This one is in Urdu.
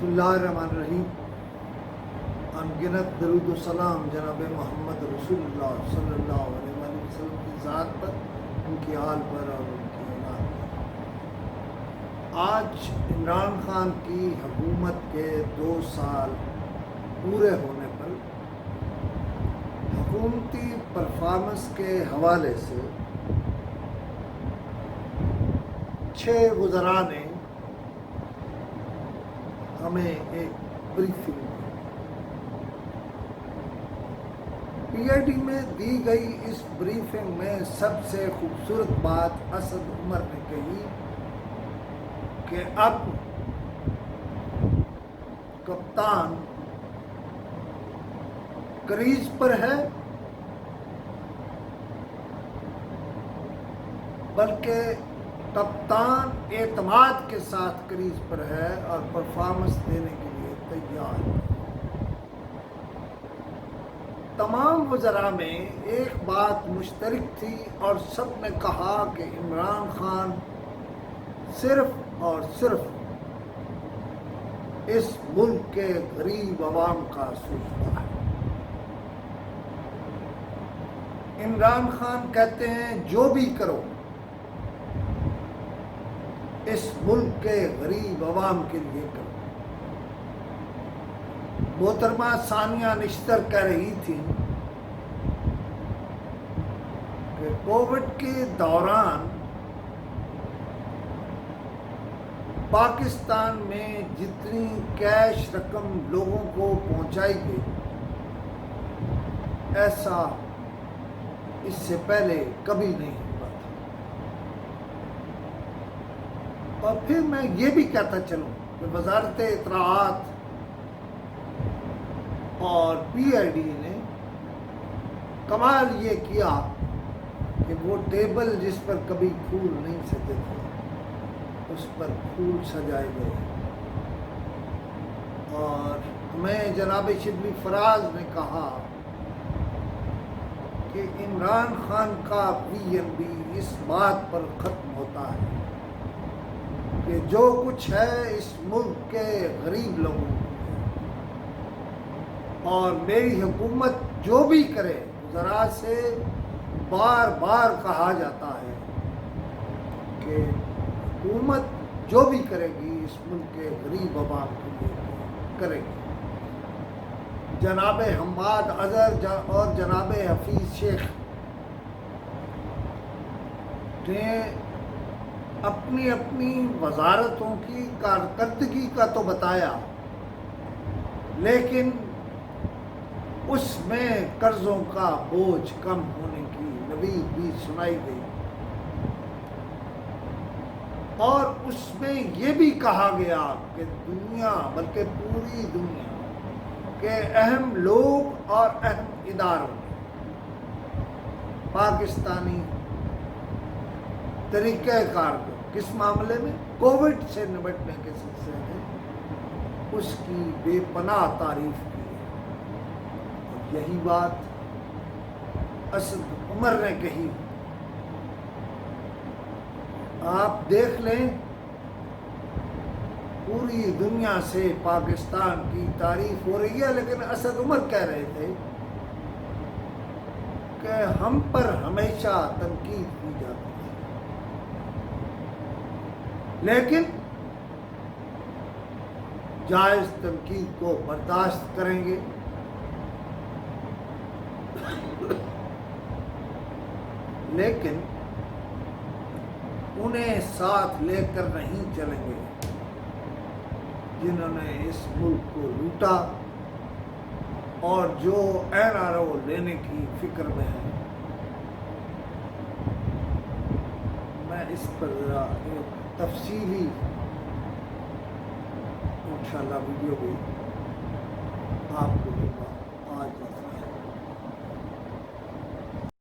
بسم اللہ الرحمن الرحیم۔ انگنت درود و سلام جناب محمد رسول اللہ صلی اللہ علیہ وسلم کی ذات پر، ان کی آل پر اور ان کی اولاد پر۔ آج عمران خان کی حکومت کے 2 سال پورے ہونے پر حکومتی پرفارمنس کے حوالے سے 6 وزراء نے ہمیں ایک بریفنگ پی آئی ڈی میں دی گئی۔ اس بریفنگ میں سب سے خوبصورت بات اسد عمر نے کہی کہ اب کپتان کریز پر ہے، بلکہ کپتان اعتماد کے ساتھ کریز پر ہے اور پرفارمنس دینے کے لیے تیار ہے۔ تمام وزراء میں ایک بات مشترک تھی اور سب نے کہا کہ عمران خان صرف اور صرف اس ملک کے غریب عوام کا سوچتا ہے۔ عمران خان کہتے ہیں جو بھی کرو اس ملک کے غریب عوام کے لیے کرو۔ محترمہ ثانیہ نشتر کہہ رہی تھی کہ کووڈ کے دوران پاکستان میں جتنی کیش رقم لوگوں کو پہنچائی گئی، ایسا اس سے پہلے کبھی نہیں ہوا تھا۔ اور پھر میں یہ بھی کہتا چلوں کہ وزارت اطلاعات اور پی آئی ڈی نے کمال یہ کیا کہ وہ ٹیبل جس پر کبھی پھول نہیں سجے تھے اس پر پھول سجائے گئے، اور ہمیں جناب شبلی فراز نے کہا کہ عمران خان کا پی این بی اس بات پر ختم ہوتا ہے کہ جو کچھ ہے اس ملک کے غریب لوگوں کو، اور میری حکومت جو بھی کرے، ذرا سے بار بار کہا جاتا ہے کہ حکومت جو بھی کرے گی اس ملک کے غریب عوام کے لیے کرے گی۔ جناب حماد اظہر اور جناب حفیظ شیخ نے اپنی اپنی وزارتوں کی کارکردگی کا تو بتایا، لیکن اس میں قرضوں کا بوجھ کم ہونے کی نوید بھی سنائی گئی، اور اس میں یہ بھی کہا گیا کہ دنیا بلکہ پوری دنیا کے اہم لوگ اور اہم اداروں پاکستانی طریقہ کار کو کس معاملے میں، کووڈ سے نمٹنے کے سلسلے میں اس کی بے پناہ تعریف کی ہے۔ اور یہی بات اسد عمر نے کہی۔ آپ دیکھ لیں، پوری دنیا سے پاکستان کی تعریف ہو رہی ہے، لیکن اسد عمر کہہ رہے تھے کہ ہم پر ہمیشہ تنقید کی جاتی ہے، لیکن جائز تنقید کو برداشت کریں گے، لیکن انہیں ساتھ لے کر نہیں چلیں گے جنہوں نے اس ملک کو لوٹا اور جو این آر او لینے کی فکر میں ہے۔ میں اس پر ذرا ایک تفصیلی انشاءاللہ ویڈیو بھی آپ کو دوں گا۔ آج